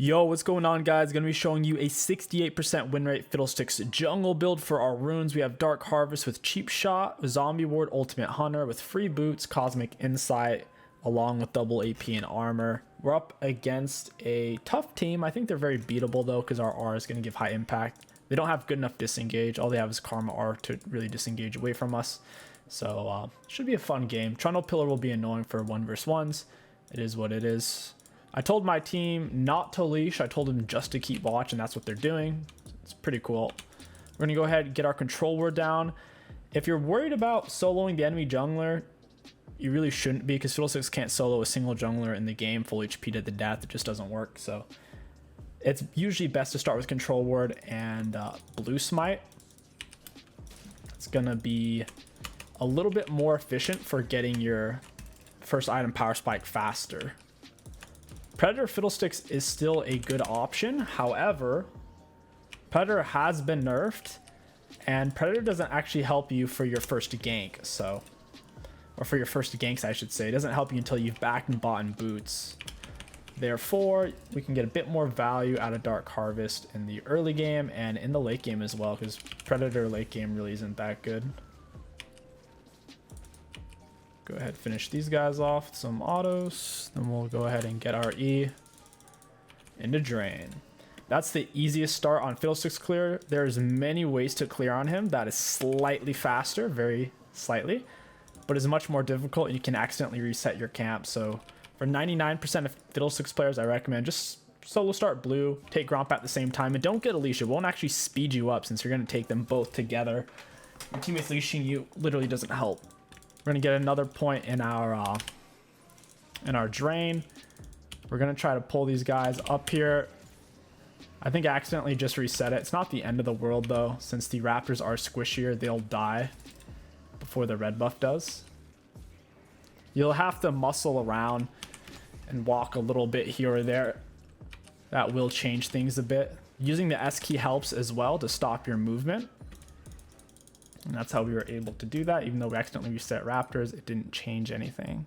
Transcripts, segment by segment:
Yo, what's going on, guys? Gonna be showing you a 68% win rate Fiddlesticks jungle build for our runes. We have Dark Harvest with Cheap Shot, Zombie Ward, Ultimate Hunter with free boots, Cosmic Insight, along with double AP and armor. We're up against a tough team. I think they're very beatable though, because our R is gonna give high impact. They don't have good enough disengage. All they have is Karma R to really disengage away from us. So should be a fun game. Trundle Pillar will be annoying for 1v1s. It is what it is. I told my team not to leash. I told them just to keep watch, and that's what they're doing. It's pretty cool. We're gonna go ahead and get our control word down. If you're worried about soloing the enemy jungler, you really shouldn't be, because Fiddlesticks can't solo a single jungler in the game full HP to the death. It just doesn't work. So it's usually best to start with control word and blue smite. It's gonna be a little bit more efficient for getting your first item power spike faster. Predator Fiddlesticks is still a good option. However, Predator has been nerfed, and Predator doesn't actually help you for your first gank, or for your first ganks, I should say. It doesn't help you until you've backed and bought in boots. Therefore, we can get a bit more value out of Dark Harvest in the early game and in the late game as well, because Predator late game really isn't that good. Go ahead, finish these guys off with some autos. Then we'll go ahead and get our E into Drain. That's the easiest start on Fiddlesticks clear. There's many ways to clear on him. That is slightly faster, very slightly, but is much more difficult. You can accidentally reset your camp. So for 99% of Fiddlesticks players, I recommend just solo start blue, take Gromp at the same time, and don't get a leash. It won't actually speed you up since you're going to take them both together. Your teammates leashing you literally doesn't help. We're gonna get another point in our drain. We're gonna try to pull these guys up here. I think I accidentally just reset it. It's not the end of the world though, since the raptors are squishier. They'll die before the red buff does. You'll have to muscle around and walk a little bit here or there. That will change things a bit. Using the S key helps as well to stop your movement. And that's how we were able to do that. Even though we accidentally reset raptors, it didn't change anything.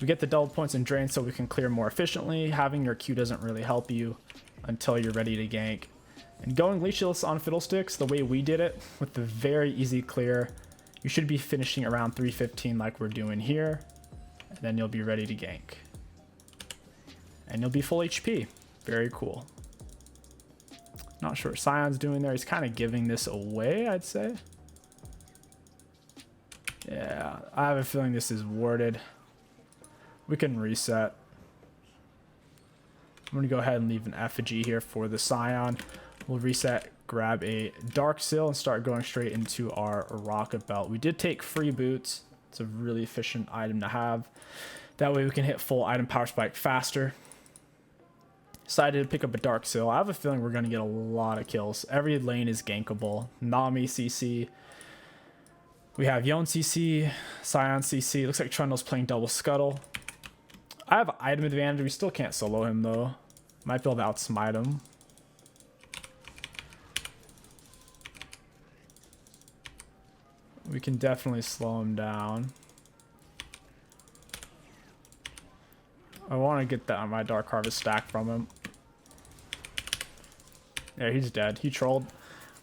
We get the double points in drain so we can clear more efficiently. Having your Q doesn't really help you until you're ready to gank. And going leashless on Fiddlesticks, the way we did it, with the very easy clear, you should be finishing around 315 like we're doing here. And then you'll be ready to gank. And you'll be full HP. Very cool. Not sure what Scion's doing there. He's kind of giving this away, I'd say. Yeah, I have a feeling this is warded. We can reset. I'm going to go ahead and leave an effigy here for the Scion. We'll reset, grab a Dark Seal, and start going straight into our Rocket Belt. We did take free boots. It's a really efficient item to have. That way we can hit full item power spike faster. Decided to pick up a Dark Seal. I have a feeling we're going to get a lot of kills. Every lane is gankable. Nami CC. We have Yone CC, Scion CC. Looks like Trundle's playing double scuttle. I have item advantage. We still can't solo him though. Might be able to outsmite him. We can definitely slow him down. I want to get that on my Dark Harvest stack from him. Yeah, he's dead. He trolled.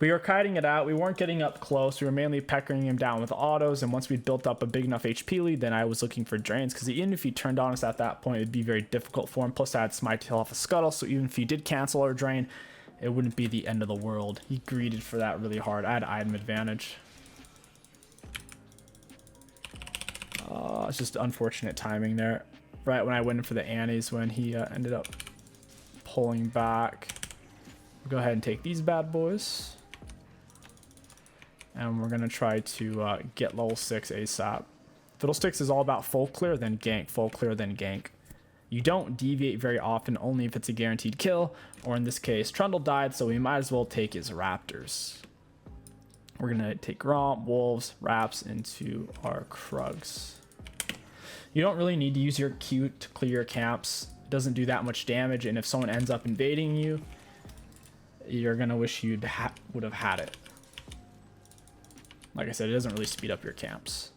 We were kiting it out. We weren't getting up close. We were mainly peckering him down with autos. And once we built up a big enough HP lead, then I was looking for drains. Because even if he turned on us at that point, it'd be very difficult for him. Plus, I had Smite Tail off a Scuttle. So even if he did cancel our drain, it wouldn't be the end of the world. He greeted for that really hard. I had item advantage. It's just unfortunate timing there. Right when I went in for the Annies, when he ended up pulling back. We'll go ahead and take these bad boys. And we're going to try to get level 6 ASAP. Fiddlesticks is all about full clear, then gank. Full clear, then gank. You don't deviate very often, only if it's a guaranteed kill. Or in this case, Trundle died, so we might as well take his raptors. We're going to take Gromp, Wolves, Raps into our Krugs. You don't really need to use your Q to clear your camps. It doesn't do that much damage, and if someone ends up invading you, you're gonna wish you would have had it. Like I said, it doesn't really speed up your camps.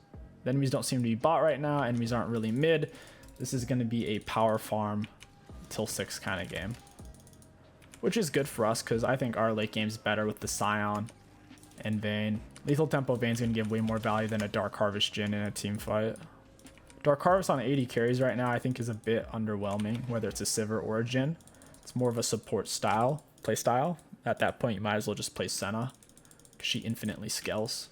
The enemies don't seem to be bot right now. Enemies aren't really mid. This is gonna be a power farm till 6 kind of game. Which is good for us because I think our late game's better with the Scion and Vayne. Lethal Tempo Vayne's going to give way more value than a Dark Harvest Jhin in a team fight. Dark Harvest on 80 carries right now I think is a bit underwhelming, whether it's a Sivir or a Jhin. It's more of a support style, play style. At that point, you might as well just play Senna because she infinitely scales.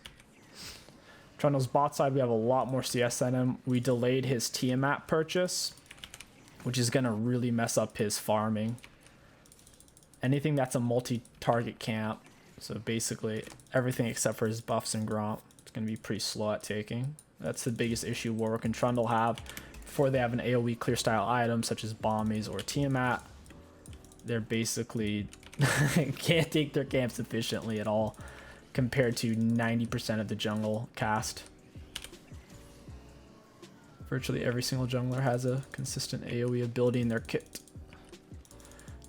Trundle's bot side, we have a lot more CS than him. We delayed his Tiamat purchase, which is going to really mess up his farming. Anything that's a multi-target camp, so basically everything except for his buffs and Gromp, it's going to be pretty slow at taking. That's the biggest issue Warwick and Trundle have. Before they have an AoE clear style item such as Bombies or Tiamat, they're basically can't take their camps efficiently at all compared to 90% of the jungle cast. Virtually every single jungler has a consistent AoE ability in their kit.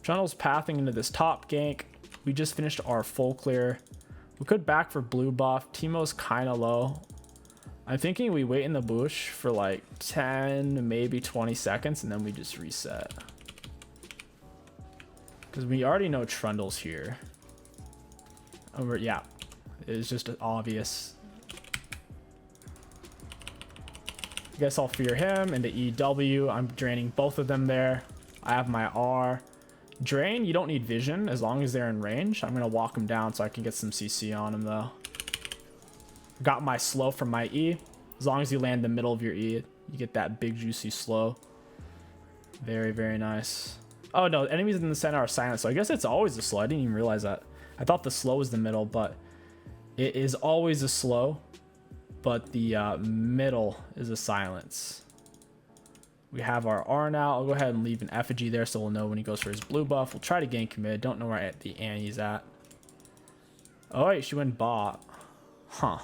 Trundle's pathing into this top gank. We just finished our full clear. We could back for blue buff. Teemo's kind of low. I'm thinking we wait in the bush for like 10, maybe 20 seconds, and then we just reset. Because we already know Trundle's here. Yeah, it's just obvious. I guess I'll fear him into EW. I'm draining both of them there. I have my R. Drain, you don't need vision as long as they're in range. I'm going to walk him down so I can get some CC on him though. Got my slow from my E. As long as you land the middle of your E, you get that big juicy slow. Very, very nice. Oh no, enemies in the center are silent, so I guess it's always a slow. I didn't even realize that. I thought the slow was the middle, but it is always a slow. But the middle is a silence. We have our R now. I'll go ahead and leave an effigy there so we'll know when he goes for his blue buff. We'll try to gank mid. Don't know where the Annie's at. Oh wait, she went bot. Huh.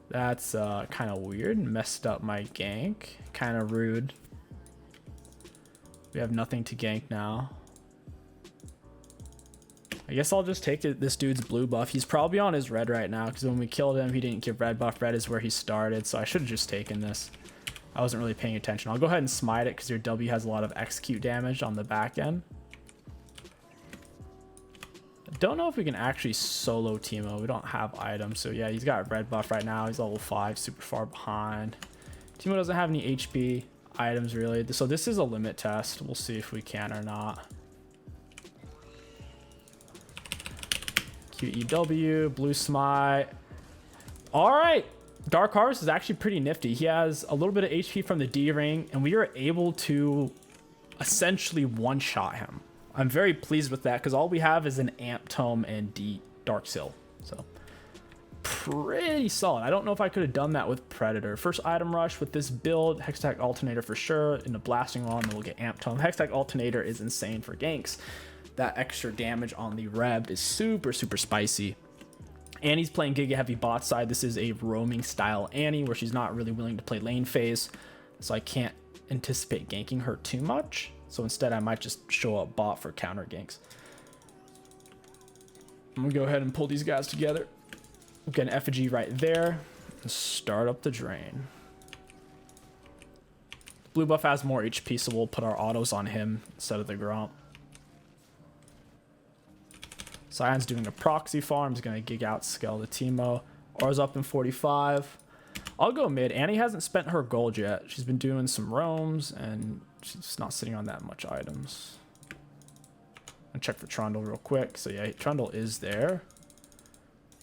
That's kind of weird. Messed up my gank. Kind of rude. We have nothing to gank now. I guess I'll just take this dude's blue buff. He's probably on his red right now because when we killed him, he didn't give red buff. Red is where he started, so I should have just taken this. I wasn't really paying attention. I'll go ahead and smite it because your W has a lot of execute damage on the back end. I don't know if we can actually solo Teemo. We don't have items, so yeah, he's got red buff right now. He's level 5, super far behind. Teemo doesn't have any HP items really, so this is a limit test. We'll see if we can or not. QEW, blue smite. All right, Dark Harvest is actually pretty nifty. He has a little bit of HP from the D ring, and we are able to essentially one-shot him. I'm very pleased with that because all we have is an Amp Tome and D Dark Seal. So pretty solid. I don't know if I could have done that with Predator. First item rush with this build, Hextech Alternator for sure. In the blasting wall, and then we'll get Amp Tome. Hextech Alternator is insane for ganks. That extra damage on the Reb is super, super spicy. Annie's playing Giga Heavy bot side. This is a roaming style Annie where she's not really willing to play lane phase. So I can't anticipate ganking her too much. So instead I might just show up bot for counter ganks. I'm gonna go ahead and pull these guys together. Get an effigy right there. And start up the drain. Blue buff has more HP, so we'll put our autos on him instead of the Gromp. Sion's doing a proxy farm. He's going to gig out scale the Teemo. R's up in 45. I'll go mid. Annie hasn't spent her gold yet. She's been doing some roams, and she's not sitting on that much items. I'll check for Trundle real quick. So yeah, Trundle is there.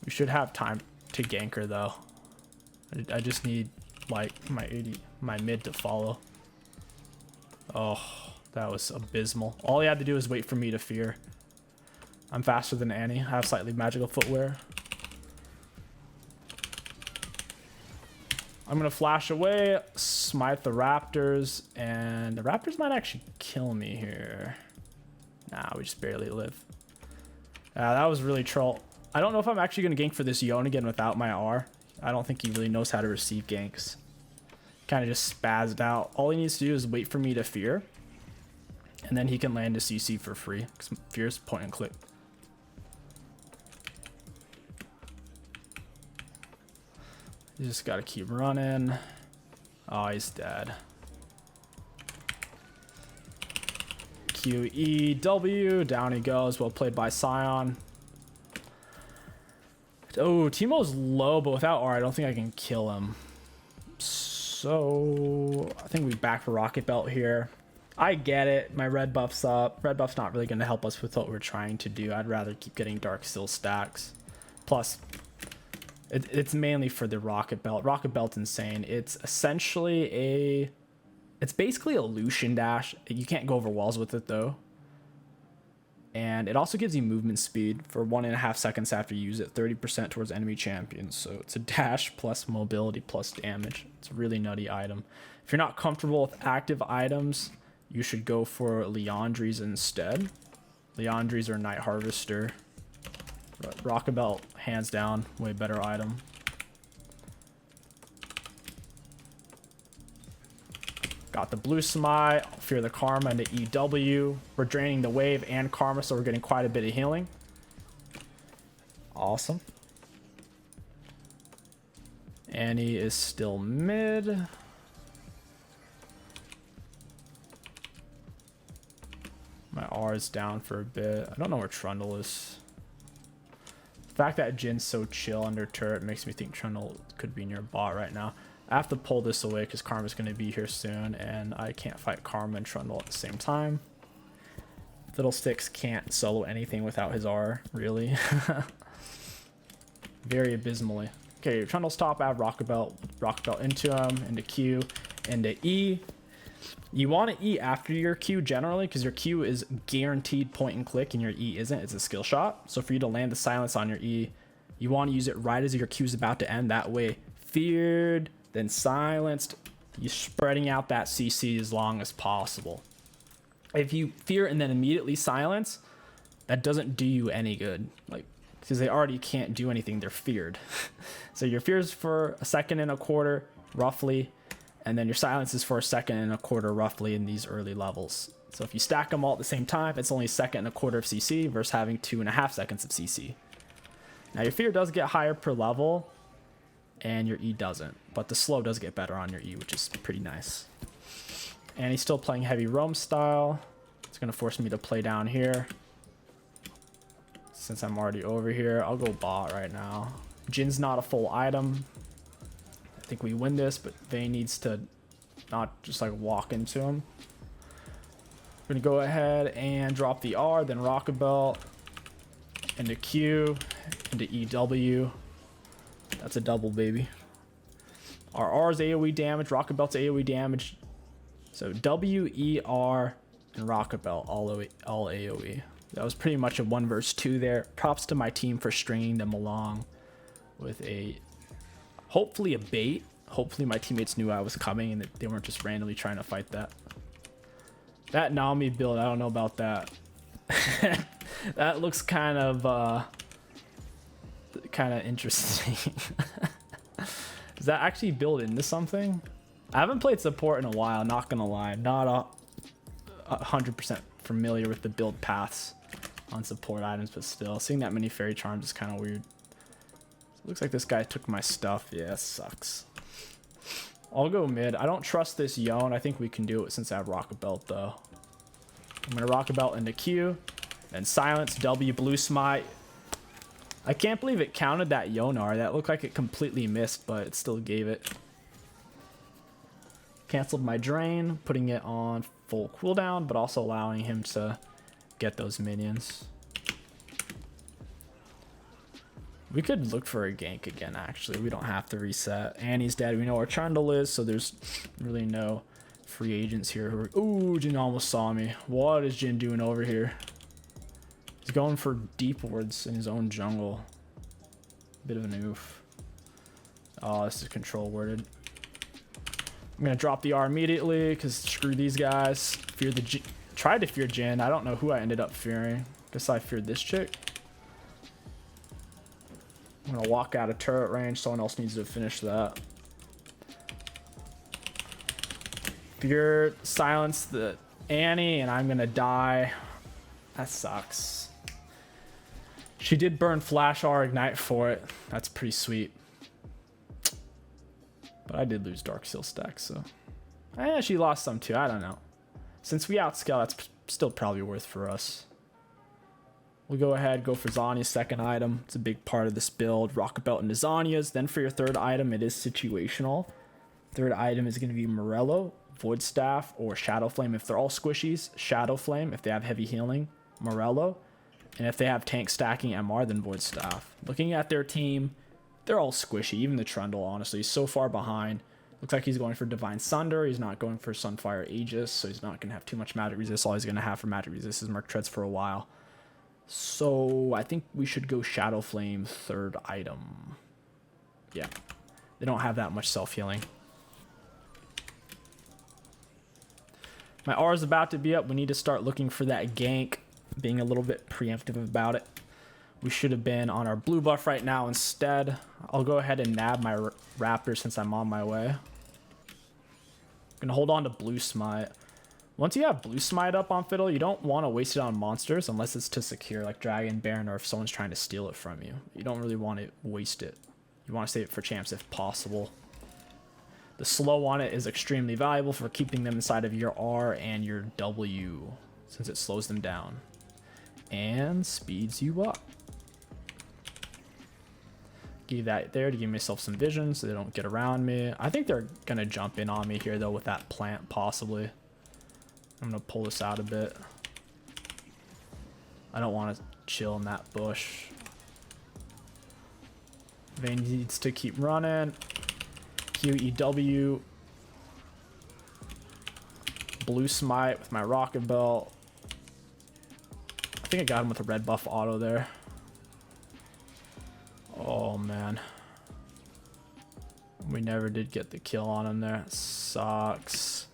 We should have time to gank her, though. I just need, like, my mid to follow. Oh, that was abysmal. All he had to do was wait for me to fear. I'm faster than Annie. I have slightly magical footwear. I'm going to flash away, smite the Raptors, and the Raptors might actually kill me here. Nah, we just barely live. That was really troll. I don't know if I'm actually going to gank for this Yone again without my R. I don't think he really knows how to receive ganks. Kind of just spazzed out. All he needs to do is wait for me to fear, and then he can land a CC for free, because fear's point and click. You just gotta keep running. Oh, he's dead. 𝐒𝐿. Down he goes. Well played by Scion. Oh, Teemo's low, but without R, I don't think I can kill him. So I think we back for Rocket Belt here. I get it. My red buff's up. Red buff's not really going to help us with what we're trying to do. I'd rather keep getting Dark Steel stacks. Plus, it's mainly for the Rocket Belt. Rocket Belt's insane. It's essentially it's basically a Lucian dash. You can't go over walls with it though. And it also gives you movement speed for 1.5 seconds after you use it, 30% towards enemy champions. So it's a dash plus mobility plus damage. It's a really nutty item. If you're not comfortable with active items, you should go for Liandry's instead. Liandry's or Night Harvester. Rocket Belt, hands down, way better item. Got the blue smite, fear the karma into 𝐒𝐿. We're draining the wave and karma, so we're getting quite a bit of healing. Awesome. Annie is still mid. My R is down for a bit. I don't know where Trundle is. The fact that Jin's so chill under turret makes me think Trundle could be near bot right now. I have to pull this away because Karma's going to be here soon, and I can't fight Karma and Trundle at the same time. Fiddlesticks can't solo anything without his R, really. Very abysmally. Okay, Trundle's top, I have Rocket Belt into him, into Q, into E. You want to E after your Q generally, because your Q is guaranteed point and click and your E isn't. It's a skill shot. So for you to land the silence on your E, you want to use it right as your Q is about to end. That way, feared, then silenced, you're spreading out that CC as long as possible. If you fear and then immediately silence, that doesn't do you any good. Like, because they already can't do anything, they're feared. So your fears for 1.25 seconds, roughly, and then your silence is for 1.25 seconds, roughly, in these early levels. So if you stack them all at the same time, it's only 1.25 seconds of CC versus having 2.5 seconds of CC. Now your fear does get higher per level, and your E doesn't, but the slow does get better on your E, which is pretty nice. And he's still playing heavy roam style. It's going to force me to play down here. Since I'm already over here, I'll go bot right now. Jin's not a full item. I think we win this, but Vayne needs to not just like walk into him. We're going to go ahead and drop the R, then Rocket Belt, into Q, into 𝐒𝐿. That's a double, baby. Our R's AoE damage, Rocket Belt's AoE damage. So W, E, R, and Rocket Belt, all AoE. That was pretty much a 1 versus 2 there. Props to my team for stringing them along with hopefully a bait. Hopefully my teammates knew I was coming and that they weren't just randomly trying to fight that. That Nami build, I don't know about that. That looks kind of interesting. Does that actually build into something? I haven't played support in a while, not gonna lie. Not 100% familiar with the build paths on support items, but still, seeing that many fairy charms is kind of weird. Looks like this guy took my stuff. Yeah, sucks. I'll go mid. I don't trust this Yone. I think we can do it since I have Rocket Belt though. I'm gonna Rocket Belt into Q, then silence, W, blue smite. I can't believe it counted that Yonar. That looked like it completely missed, but it still gave it. Canceled my drain, putting it on full cooldown, but also allowing him to get those minions. We could look for a gank again, actually. We don't have to reset. Annie's dead. We know where Trundle is, so there's really no free agents here. Ooh, Jin almost saw me. What is Jin doing over here? He's going for deep wards in his own jungle. Bit of an oof. Oh, this is control worded. I'm gonna drop the R immediately because screw these guys. Fear the Jin. Tried to fear Jin. I don't know who I ended up fearing. Guess I feared this chick. I'm gonna walk out of turret range. Someone else needs to finish that. Fear, silence the Annie, and I'm gonna die. That sucks. She did burn Flash R Ignite for it. That's pretty sweet. But I did lose Dark Seal stacks, so... she lost some too, I don't know. Since we outscale, that's still probably worth for us. We'll go ahead, go for Zanya's second item. It's a big part of this build. Rocket Belt into Zanya's. Then for your third item, it is situational. Third item is going to be Morello, Void Staff, or Shadow Flame. If they're all squishies, Shadow Flame. If they have heavy healing, Morello. And if they have tank stacking MR, then Void Staff. Looking at their team, they're all squishy. Even the Trundle, honestly, is so far behind. Looks like he's going for Divine Sunder. He's not going for Sunfire Aegis, so he's not going to have too much magic resist. All he's going to have for magic resist is Merc Treads for a while. So I think we should go Shadow Flame third item. Yeah, they don't have that much self-healing. My R is about to be up. We need to start looking for that gank, being a little bit preemptive about it. We should have been on our blue buff right now instead. I'll go ahead and nab my Raptor since I'm on my way. I'm gonna hold on to Blue Smite. Once you have Blue Smite up on Fiddle, you don't want to waste it on monsters unless it's to secure, like Dragon, Baron, or if someone's trying to steal it from you. You don't really want to waste it. You want to save it for champs if possible. The slow on it is extremely valuable for keeping them inside of your R and your W, since it slows them down and speeds you up. Give that there to give myself some vision so they don't get around me. I think they're going to jump in on me here, though, with that plant, possibly. I'm going to pull this out a bit. I don't want to chill in that bush. Vayne needs to keep running. 𝐒𝐿. Blue Smite with my Rocket Belt. I think I got him with a red buff auto there. Oh, man. We never did get the kill on him there. Sucks.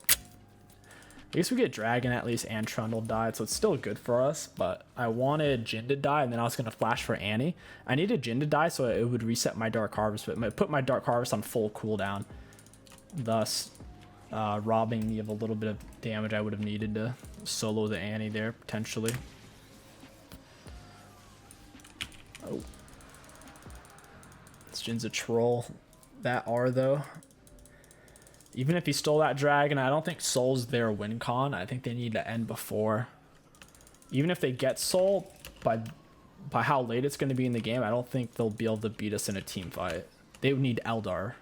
I guess we get Dragon at least, and Trundle died, so it's still good for us, but I wanted Jhin to die, and then I was going to flash for Annie. I needed Jhin to die so it would reset my Dark Harvest, but it put my Dark Harvest on full cooldown, thus robbing me of a little bit of damage I would have needed to solo the Annie there, potentially. Oh. This Jin's a troll. That R, though. Even if he stole that dragon, I don't think Soul's their win con. I think they need to end before. Even if they get Soul, by how late it's going to be in the game, I don't think they'll be able to beat us in a team fight. They would need Eldar,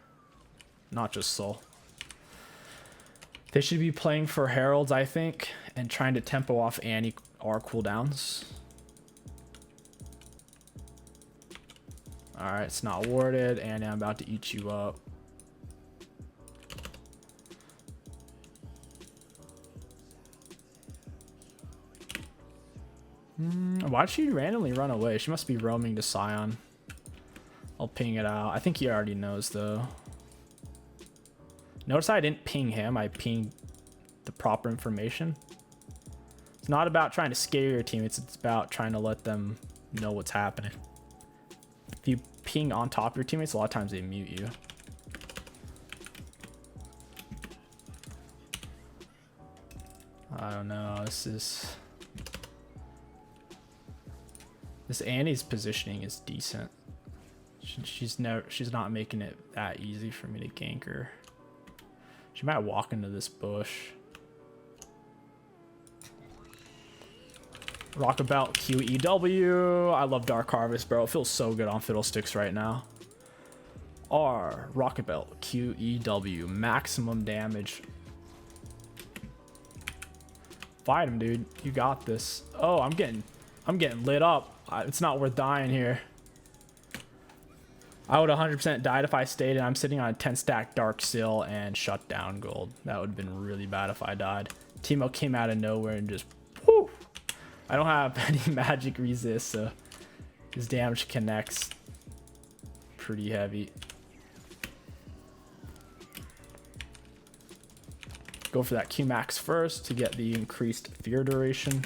not just Soul. They should be playing for Heralds, I think, and trying to tempo off Annie R cooldowns. Alright, it's not warded, and I'm about to eat you up. Why'd she randomly run away? She must be roaming to Scion. I'll ping it out. I think he already knows, though. Notice I didn't ping him. I pinged the proper information. It's not about trying to scare your teammates. It's about trying to let them know what's happening. If you ping on top of your teammates, a lot of times they mute you. I don't know. This Annie's positioning is decent. She's not making it that easy for me to gank her. She might walk into this bush. Rocket Belt 𝐒𝐿. I love Dark Harvest, bro. It feels so good on Fiddlesticks right now. R, Rocket Belt 𝐒𝐿. Maximum damage. Fight him, dude. You got this. Oh, I'm getting lit up. It's not worth dying here. I would 100% died if I stayed, and I'm sitting on a 10 stack Dark Seal and Shutdown Gold. That would have been really bad if I died. Teemo came out of nowhere and just, whoo! I don't have any magic resist, so his damage connects pretty heavy. Go for that Q-Max first to get the increased fear duration.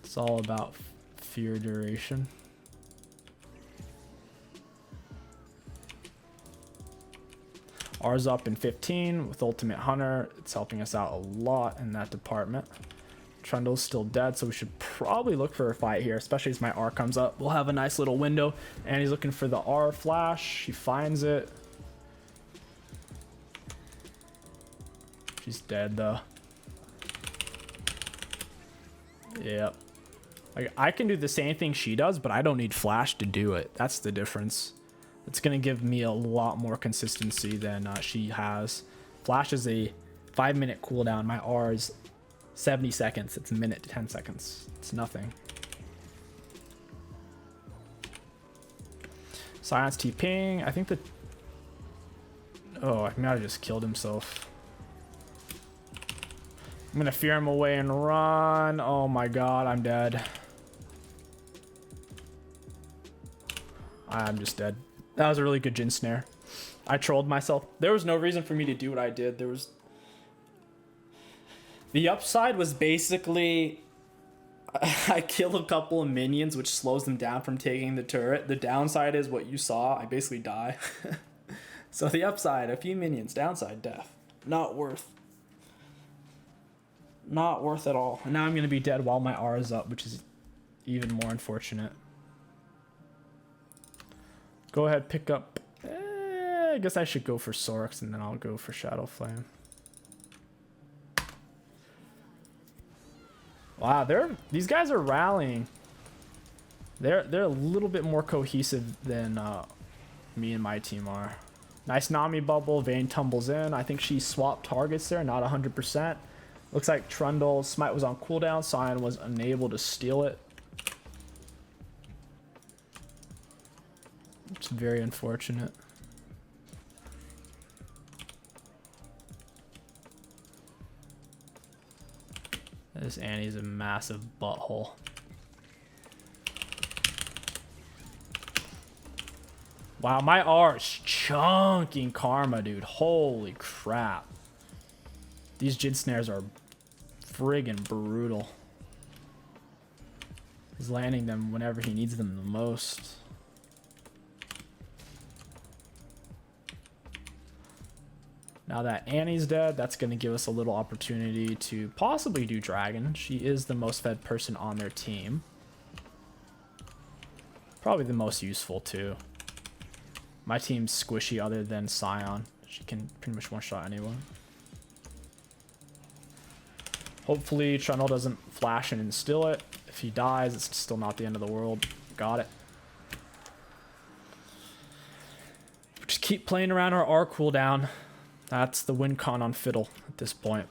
It's all about fear duration. R's up in 15 with Ultimate Hunter. It's helping us out a lot in that department. Trundle's still dead, so we should probably look for a fight here, especially as my R comes up. We'll have a nice little window, and he's looking for the R flash. He finds it. She's dead, though. Yep. Like, I can do the same thing she does, but I don't need flash to do it. That's the difference. It's going to give me a lot more consistency than she has. Flash is a 5-minute cooldown. My R is 70 seconds. It's a minute to 10 seconds. It's nothing. Science T-Ping. I think that... Oh, I might have just killed himself. I'm going to fear him away and run. Oh my god, I'm dead. I'm just dead. That was a really good Jin snare. I trolled myself. There was no reason for me to do what I did. There was... The upside was basically... I kill a couple of minions, which slows them down from taking the turret. The downside is what you saw. I basically die. So the upside, a few minions. Downside, death. Not worth. Not worth at all. And now I'm going to be dead while my R is up, which is even more unfortunate. Go ahead, pick up... I guess I should go for Sorks, and then I'll go for Shadow Flame. Wow, these guys are rallying. They're a little bit more cohesive than me and my team are. Nice Nami bubble. Vayne tumbles in. I think she swapped targets there, not 100%. Looks like Trundle's smite was on cooldown. Sion was unable to steal it. It's very unfortunate. This Annie's a massive butthole. Wow, my R is chunking Karma, dude. Holy crap. These Jin snares are friggin' brutal. He's landing them whenever he needs them the most. Now that Annie's dead, that's going to give us a little opportunity to possibly do Dragon. She is the most fed person on their team. Probably the most useful too. My team's squishy other than Sion. She can pretty much one-shot anyone. Hopefully Trundle doesn't flash and instill it. If he dies, it's still not the end of the world. Got it. Just keep playing around our R cooldown. That's the win con on Fiddle at this point.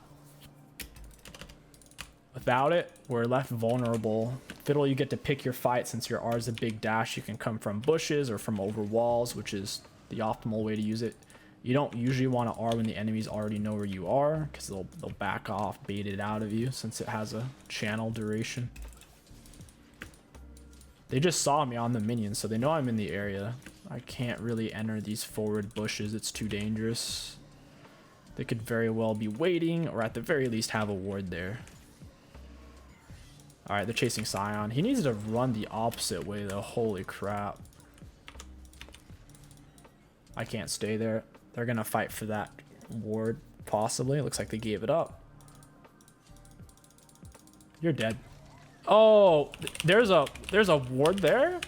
Without it, we're left vulnerable. Fiddle, you get to pick your fight. Since your R is a big dash, you can come from bushes or from over walls, which is the optimal way to use it. You don't usually want to R when the enemies already know where you are, because they'll back off, bait it out of you, since it has a channel duration. They just saw me on the minions, so they know I'm in the area. I can't really enter these forward bushes. It's too dangerous. They could very well be waiting, or at the very least have a ward there. Alright, they're chasing Sion. He needs to run the opposite way though. Holy crap. I can't stay there. They're gonna fight for that ward, possibly. It looks like they gave it up. You're dead. Oh, there's a ward there?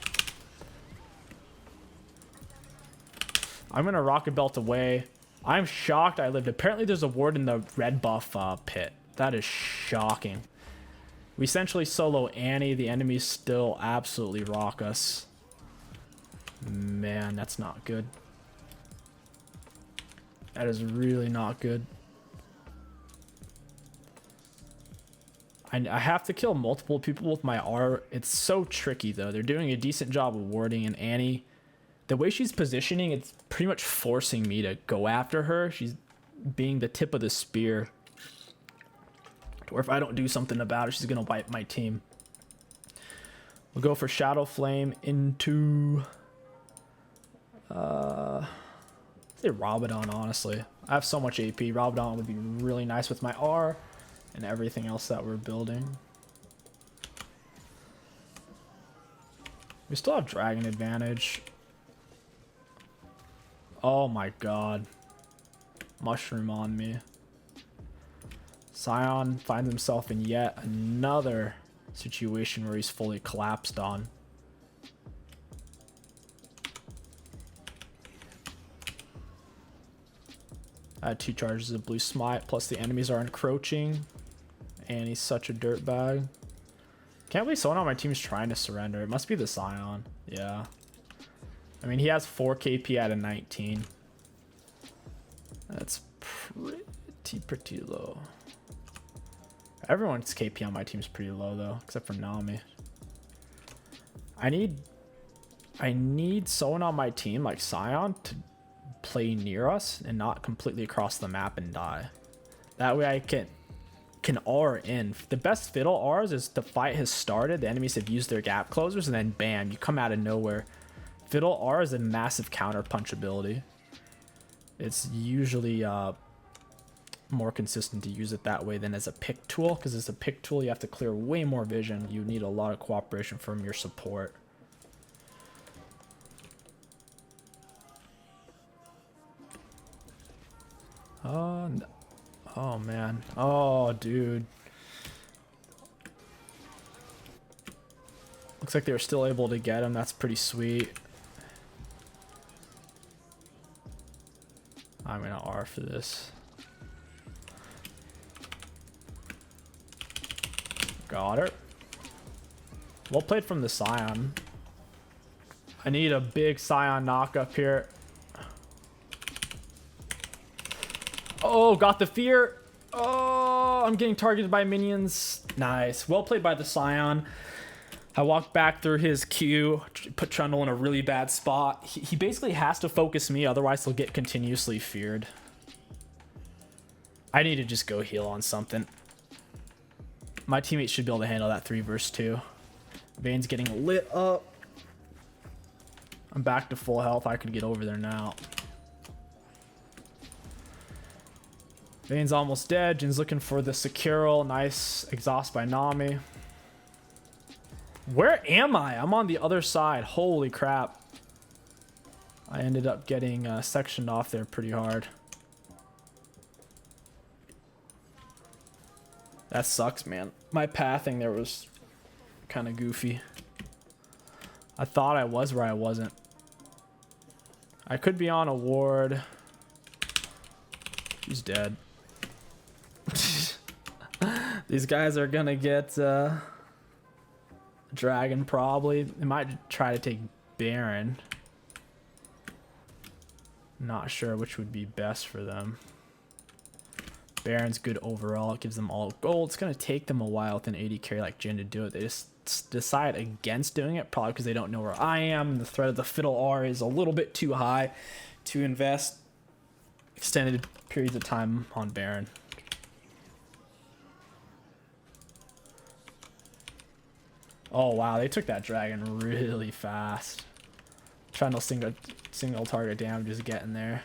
I'm gonna rocket belt away. I'm shocked I lived. Apparently there's a ward in the red buff pit. That is shocking. We essentially solo Annie. The enemies still absolutely rock us. Man, that's not good. That is really not good. I have to kill multiple people with my R. It's so tricky though. They're doing a decent job of warding, and Annie, the way she's positioning, it's pretty much forcing me to go after her. She's being the tip of the spear. Or if I don't do something about it, she's gonna wipe my team. We'll go for Shadow Flame into say Rabadon, honestly. I have so much AP. Rabadon would be really nice with my R and everything else that we're building. We still have Dragon advantage. Oh my god. Mushroom on me. Sion finds himself in yet another situation where he's fully collapsed on. I had 2 charges of blue smite, plus the enemies are encroaching. And he's such a dirtbag. Can't believe someone on my team is trying to surrender. It must be the Scion. Yeah. I mean, he has 4 KP at a 19. That's pretty low. Everyone's KP on my team is pretty low though, except for Nami. I need someone on my team like Scion to play near us and not completely across the map and die. That way I can R in. The best Fiddle Rs is the fight has started, the enemies have used their gap closers, and then bam, you come out of nowhere. Fiddle R is a massive counter punch ability. It's usually more consistent to use it that way than as a pick tool, because as a pick tool you have to clear way more vision. You need a lot of cooperation from your support. Oh, no. Oh man. Oh dude. Looks like they were still able to get him. That's pretty sweet. I'm gonna R for this. Got her. Well played from the Scion. I need a big Scion knock up here. Oh, got the fear. Oh, I'm getting targeted by minions. Nice. Well played by the Scion. I walked back through his Q, put Trundle in a really bad spot. He basically has to focus me, otherwise he'll get continuously feared. I need to just go heal on something. My teammates should be able to handle that 3 versus 2. Vayne's getting lit up. I'm back to full health. I could get over there now. Vayne's almost dead. Jin's looking for the 𝐒𝐿. Nice exhaust by Nami. Where am I? I'm on the other side. Holy crap. I ended up getting sectioned off there pretty hard. That sucks, man. My pathing there was kind of goofy. I thought I was where I wasn't. I could be on a ward. She's dead. These guys are gonna get Dragon probably. They might try to take Baron. Not sure which would be best for them. Baron's good overall. It gives them all gold. It's gonna take them a while with an 80 carry like Jin to do it. They just decide against doing it, probably because they don't know where I am. The threat of the Fiddle R is a little bit too high to invest extended periods of time on Baron. Oh wow, they took that dragon really fast. Trying to single target damage is getting there.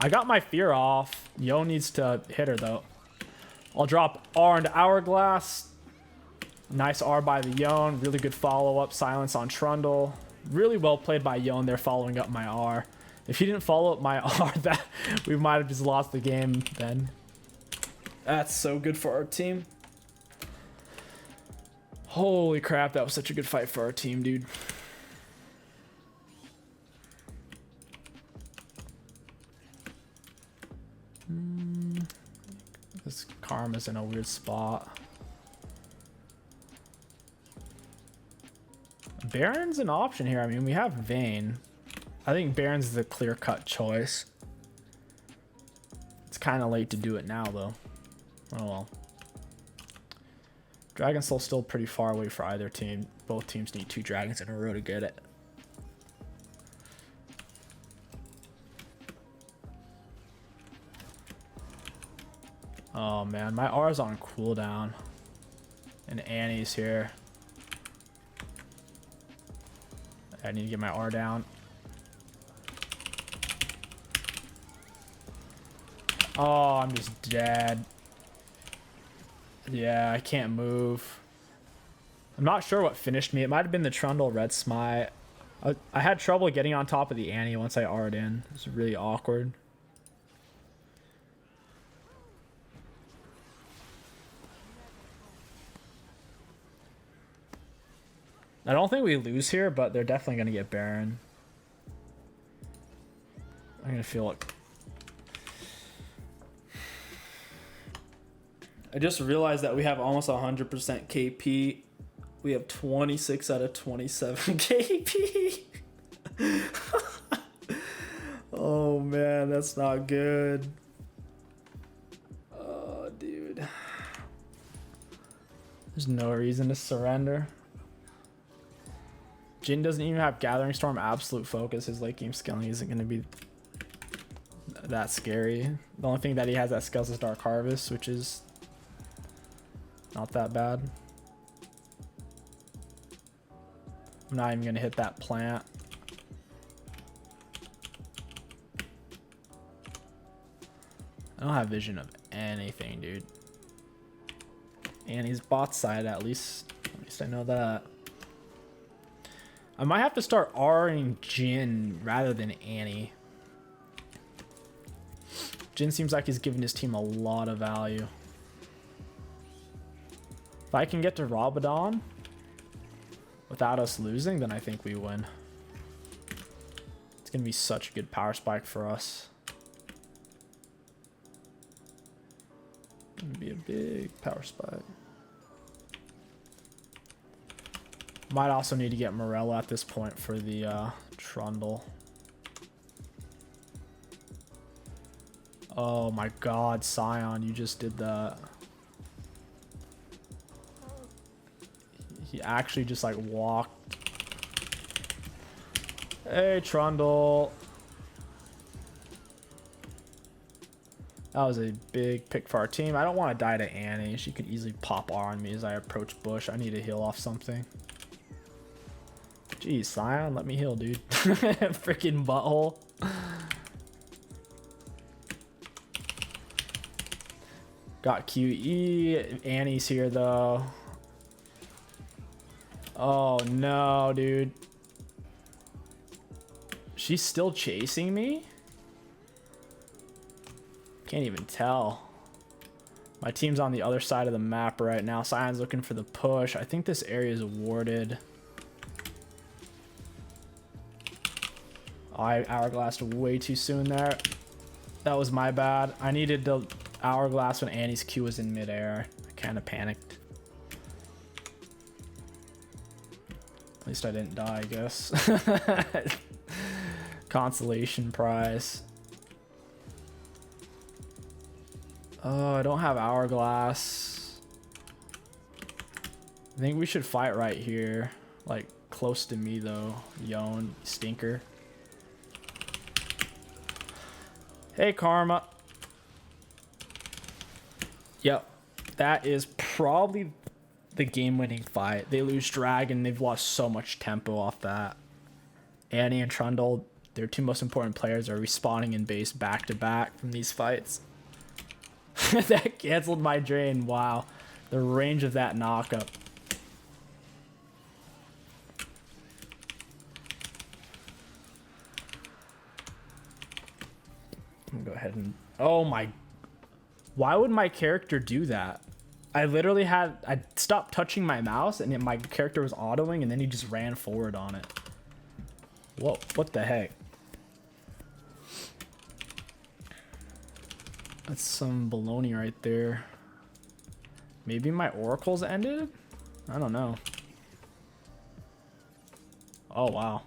I got my fear off. Yo needs to hit her though. I'll drop R into Hourglass. Nice R by the Yone. Really good follow-up. Silence on Trundle. Really well played by Yone there, following up my R. If he didn't follow up my R, that we might have just lost the game then. That's so good for our team. Holy crap, that was such a good fight for our team, dude. This Karma's in a weird spot. Baron's an option here. I mean, we have Vayne. I think Baron's the clear-cut choice. It's kind of late to do it now, though. Oh well. Dragon Soul's still pretty far away for either team. Both teams need 2 dragons in a row to get it. Oh man, my R's on cooldown. And Annie's here. I need to get my R down. Oh, I'm just dead. Yeah, I can't move. I'm not sure what finished me. It might have been the Trundle Red Smite. I had trouble getting on top of the Annie once I R'd in. It was really awkward. I don't think we lose here, but they're definitely going to get Baron. I'm going to feel it. I just realized that we have almost 100% KP. We have 26 out of 27 KP. Oh man, that's not good. Oh, dude. There's no reason to surrender. Jin doesn't even have Gathering Storm Absolute Focus. His late game scaling isn't going to be that scary. The only thing that he has that scales is Dark Harvest, which is not that bad. I'm not even going to hit that plant. I don't have vision of anything, dude. And he's bot side, at least I know that. I might have to start R-ing Jin rather than Annie. Jin seems like he's giving his team a lot of value. If I can get to Rabadon without us losing, then I think we win. It's going to be such a good power spike for us. Gonna be a big power spike. Might also need to get Morella at this point for the Trundle. Oh my god, Scion, you just did that. He actually just like walked. Hey, Trundle. That was a big pick for our team. I don't want to die to Annie. She could easily pop R on me as I approach bush. I need to heal off something. Jeez, Scion, let me heal, dude. Freaking butthole. Got 𝐒𝐿. Annie's here, though. Oh, no, dude. She's still chasing me? Can't even tell. My team's on the other side of the map right now. Scion's looking for the push. I think this area is warded. I hourglassed way too soon there. That was my bad. I needed to hourglass when Annie's Q was in midair. I kind of panicked. At least I didn't die, I guess. Consolation prize. Oh, I don't have hourglass. I think we should fight right here. Like, close to me, though. Yon, stinker. Hey, Karma. Yep. That is probably the game-winning fight. They lose Dragon. They've lost so much tempo off that. Annie and Trundle, their two most important players, are respawning in base back-to-back from these fights. That canceled my drain. Wow. The range of that knockup. I'm gonna go ahead and... Oh my... Why would my character do that? I literally had... I stopped touching my mouse and my character was autoing and then he just ran forward on it. Whoa, what the heck? That's some baloney right there. Maybe my oracle's ended? I don't know. Oh, wow.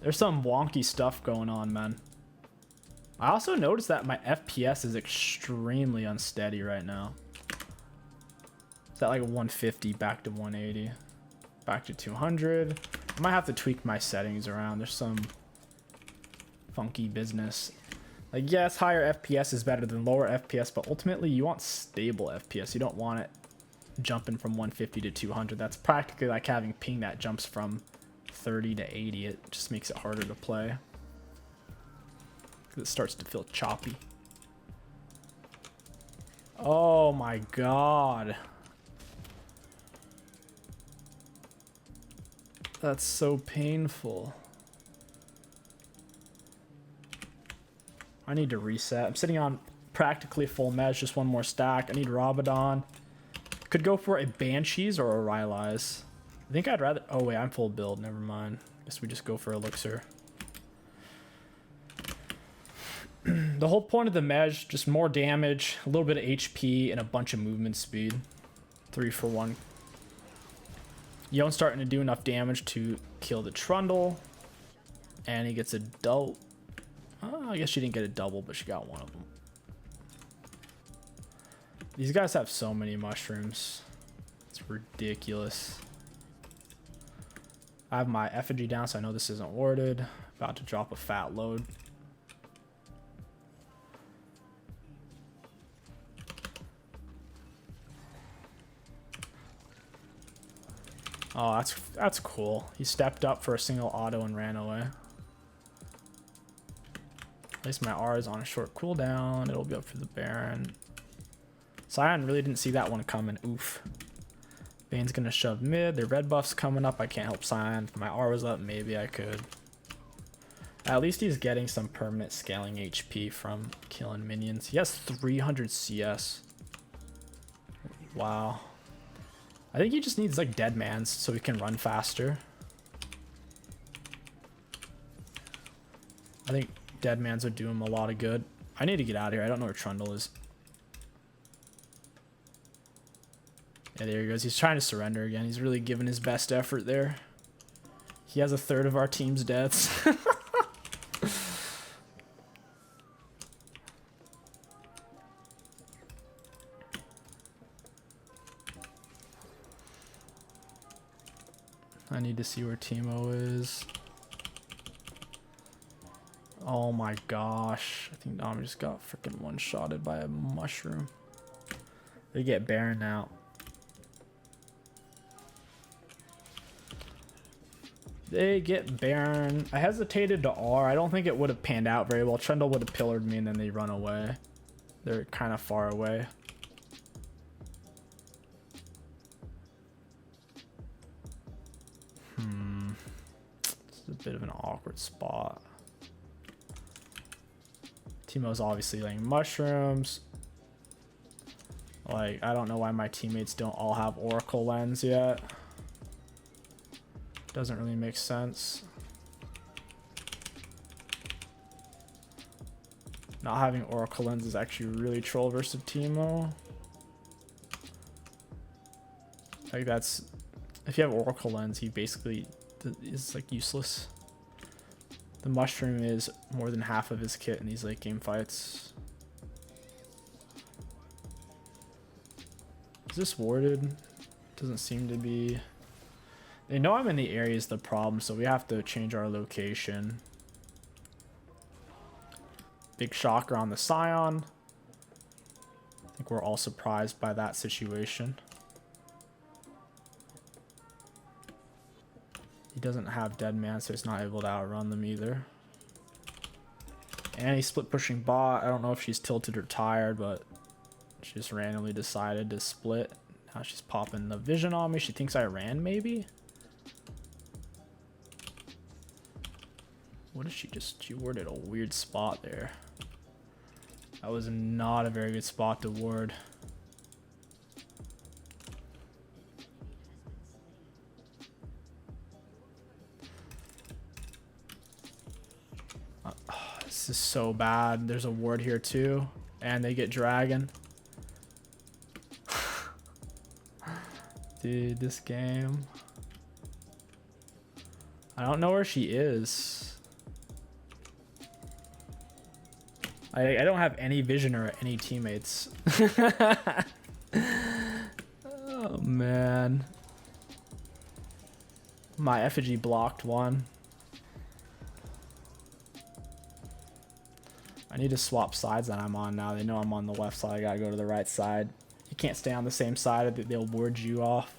There's some wonky stuff going on, man. I also noticed that my FPS is extremely unsteady right now. It's at like 150 back to 180. Back to 200. I might have to tweak my settings around. There's some funky business. Like, yes, higher FPS is better than lower FPS, but ultimately you want stable FPS. You don't want it jumping from 150 to 200. That's practically like having ping that jumps from 30 to 80. It just makes it harder to play. It starts to feel choppy. Oh my god. That's so painful. I need to reset. I'm sitting on practically full mesh, just one more stack. I need Rabadon. Could go for a Banshees or a Rylai's. I think I'd rather... Oh wait, I'm full build. Never mind. Guess we just go for Elixir. The whole point of the mesh, just more damage, a little bit of HP, and a bunch of movement speed. 3 for 1. Yone's starting to do enough damage to kill the Trundle. And he gets a double. I guess she didn't get a double, but she got one of them. These guys have so many mushrooms. It's ridiculous. I have my effigy down, so I know this isn't warded. About to drop a fat load. Oh, that's cool. He stepped up for a single auto and ran away. At least my R is on a short cooldown. It'll be up for the Baron. Scion really didn't see that one coming. Oof. Bane's gonna shove mid. Their red buff's coming up. I can't help Scion. If my R was up, maybe I could. At least he's getting some permanent scaling HP from killing minions. He has 300 CS. Wow. I think he just needs like dead mans so he can run faster. I think dead mans would do him a lot of good. I need to get out of here. I don't know where Trundle is. Yeah, there he goes. He's trying to surrender again. He's really giving his best effort there. He has a third of our team's deaths. I need to see where 𝐒𝐿 is. Oh my gosh. I think Nami just got freaking one-shotted by a mushroom. They get Baron out. They get Baron. I hesitated to R. I don't think it would have panned out very well. Trundle would have pillared me and then they run away. They're kind of far away. It's a bit of an awkward spot. 𝐒𝐿's obviously laying mushrooms. Like, I don't know why my teammates don't all have Oracle Lens yet. Doesn't really make sense. Not having Oracle Lens is actually really troll versus 𝐒𝐿. Like, that's... If you have Oracle Lens, he basically is like useless. The mushroom is more than half of his kit in these late game fights. Is this warded? Doesn't seem to be. They know I'm in the area is the problem, so we have to change our location. Big shocker on the Scion. I think we're all surprised by that situation. He doesn't have dead man, so he's not able to outrun them either. And he's split pushing bot. I don't know if she's tilted or tired, but she just randomly decided to split. Now she's popping the vision on me. She thinks I ran, maybe? What did she just... She warded a weird spot there. That was not a very good spot to ward. This is so bad. There's a ward here too. And they get dragon. Dude, this game. I don't know where she is. I don't have any vision or any teammates. Oh man. My effigy blocked one. I need to swap sides that I'm on now. They know I'm on the left side. I gotta go to the right side. You can't stay on the same side. They'll ward you off.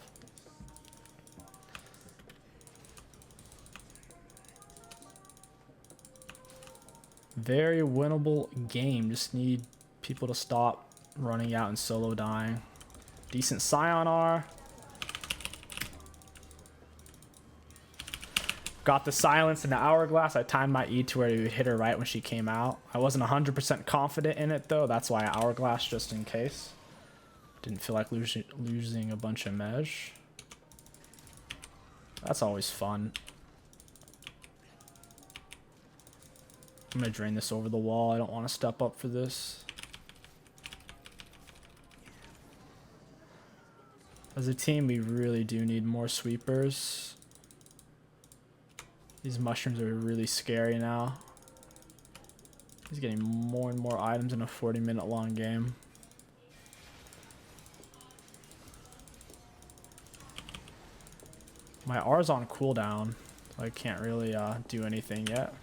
Very winnable game. Just need people to stop running out and solo dying. Decent Scion R. Got the silence in the hourglass. I timed my E to where it would hit her right when she came out. I wasn't 100% confident in it though. That's why I hourglass just in case. Didn't feel like losing a bunch of mesh. That's always fun. I'm gonna drain this over the wall. I don't want to step up for this. As a team, we really do need more sweepers. These mushrooms are really scary now. He's getting more and more items in a 40-minute long game. My R's on cooldown, so I can't really do anything yet.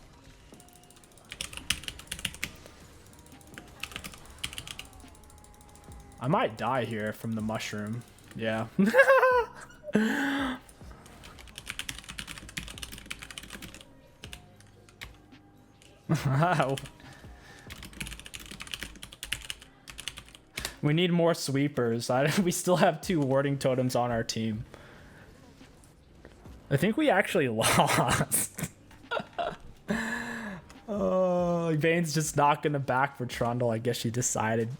I might die here from the mushroom. Yeah. We need more sweepers. We still have 2 warding totems on our team. I think we actually lost. Oh, Vane's just not gonna back for Trundle. I guess she decided,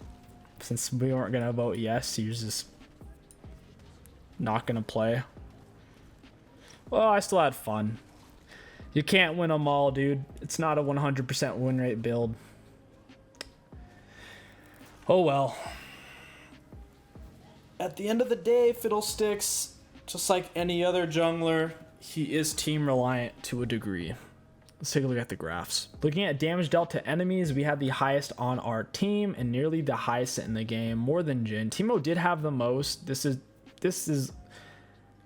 since we weren't gonna vote yes, she was just not gonna play. Well, I still had fun. You can't win them all, dude. It's not a 100% win rate build. Oh well. At the end of the day, Fiddlesticks, just like any other jungler, he is team reliant to a degree. Let's take a look at the graphs. Looking at damage dealt to enemies, we had the highest on our team and nearly the highest in the game, more than Jhin. Teemo did have the most. This is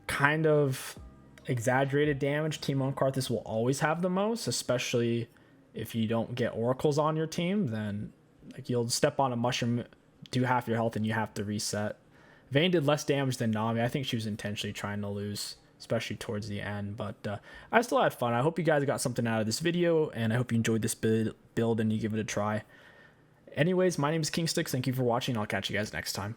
kind of exaggerated damage. Teemo and Karthus will always have the most, especially if you don't get oracles on your team. Then like you'll step on a mushroom, do half your health, and you have to reset. Vayne did less damage than Nami. I think she was intentionally trying to lose, especially towards the end, but I still had fun. I hope you guys got something out of this video, and I hope you enjoyed this build and you give it a try. Anyways, my name is 𝐒𝐿𝐀𝐋𝐒. Thank you for watching. I'll catch you guys next time.